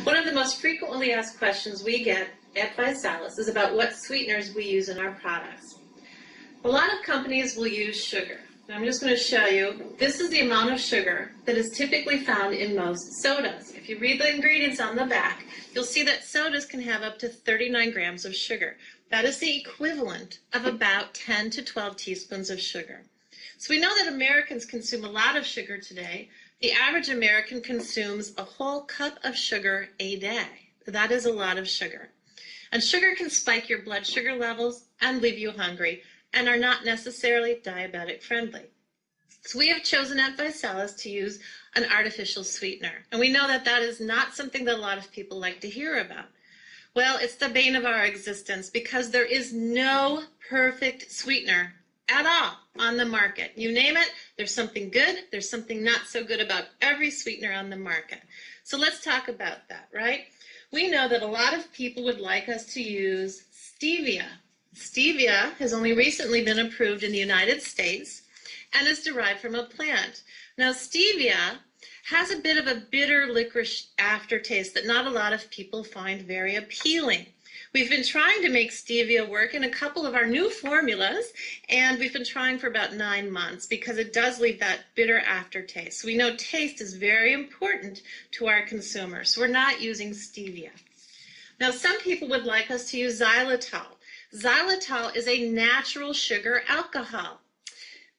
One of the most frequently asked questions we get at ViSalus is about what sweeteners we use in our products. A lot of companies will use sugar. And I'm just going to show you, this is the amount of sugar that is typically found in most sodas. If you read the ingredients on the back, you'll see that sodas can have up to 39 grams of sugar. That is the equivalent of about 10 to 12 teaspoons of sugar. So we know that Americans consume a lot of sugar today. The average American consumes a whole cup of sugar a day. That is a lot of sugar. And sugar can spike your blood sugar levels and leave you hungry, and are not necessarily diabetic friendly. So we have chosen at ViSalus to use an artificial sweetener. And we know that that is not something that a lot of people like to hear about. Well, it's the bane of our existence because there is no perfect sweetener at all on the market. You name it, there's something good, there's something not so good about every sweetener on the market. So let's talk about that, right? We know that a lot of people would like us to use stevia. Stevia has only recently been approved in the United States and is derived from a plant. Now, stevia has a bit of a bitter licorice aftertaste that not a lot of people find very appealing. We've been trying to make stevia work in a couple of our new formulas, and we've been trying for about 9 months because it does leave that bitter aftertaste. So we know taste is very important to our consumers, so we're not using stevia. Now, some people would like us to use xylitol. Xylitol is a natural sugar alcohol.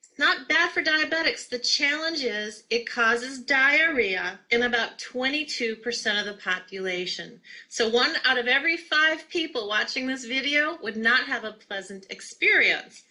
It's not bad for diabetics. The challenge is it causes diarrhea in about 22% of the population. So 1 out of every 5 people watching this video would not have a pleasant experience.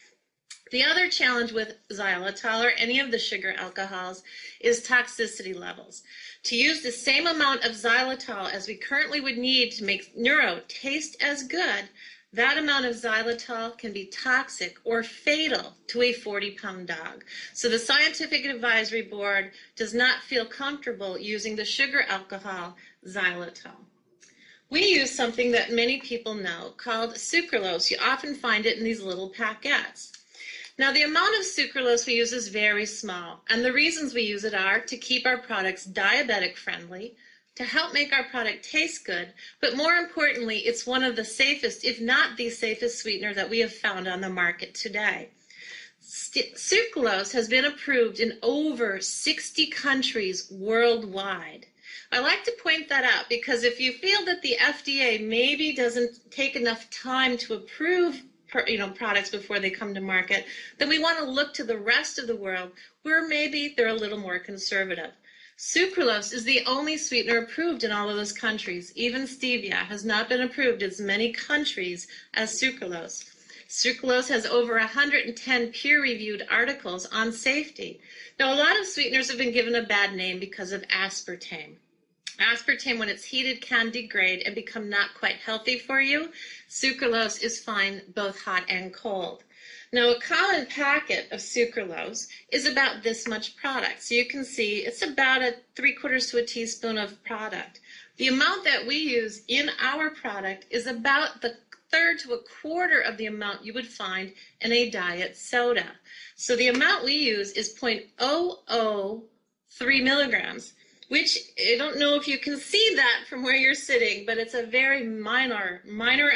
The other challenge with xylitol or any of the sugar alcohols is toxicity levels. To use the same amount of xylitol as we currently would need to make Neuro taste as good, that amount of xylitol can be toxic or fatal to a 40-pound dog. So the Scientific Advisory Board does not feel comfortable using the sugar alcohol xylitol. We use something that many people know called sucralose. You often find it in these little packets. Now, the amount of sucralose we use is very small, and the reasons we use it are to keep our products diabetic friendly, to help make our product taste good, but more importantly, it's one of the safest, if not the safest sweetener that we have found on the market today. Sucralose has been approved in over 60 countries worldwide. I like to point that out because if you feel that the FDA maybe doesn't take enough time to approve products before they come to market, then we want to look to the rest of the world where maybe they're a little more conservative. Sucralose is the only sweetener approved in all of those countries. Even stevia has not been approved in as many countries as sucralose. Sucralose has over 110 peer-reviewed articles on safety. Now, a lot of sweeteners have been given a bad name because of aspartame. Aspartame, when it's heated, can degrade and become not quite healthy for you. Sucralose is fine both hot and cold. Now, a common packet of sucralose is about this much product. So you can see it's about 3/4 to a teaspoon of product. The amount that we use in our product is about the 1/3 to a 1/4 of the amount you would find in a diet soda. So the amount we use is 0.003 milligrams, which I don't know if you can see that from where you're sitting, but it's a very minor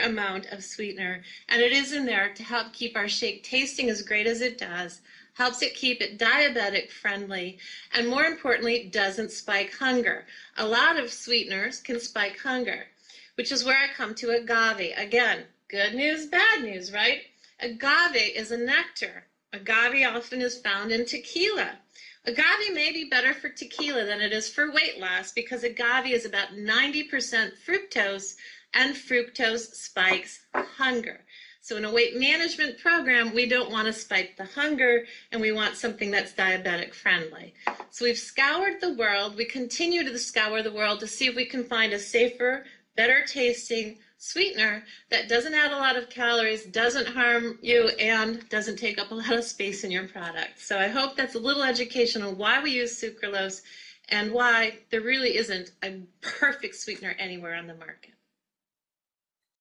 amount of sweetener, and it is in there to help keep our shake tasting as great as it does, helps it keep it diabetic friendly, and more importantly, doesn't spike hunger. A lot of sweeteners can spike hunger, which is where I come to agave. Again, good news, bad news, right? Agave is a nectar. Agave often is found in tequila. Agave may be better for tequila than it is for weight loss because agave is about 90% fructose, and fructose spikes hunger. So in a weight management program, we don't want to spike the hunger, and we want something that's diabetic friendly. So we've scoured the world. We continue to scour the world to see if we can find a safer, better tasting sweetener that doesn't add a lot of calories, doesn't harm you, and doesn't take up a lot of space in your product. So I hope that's a little education on why we use sucralose and why there really isn't a perfect sweetener anywhere on the market.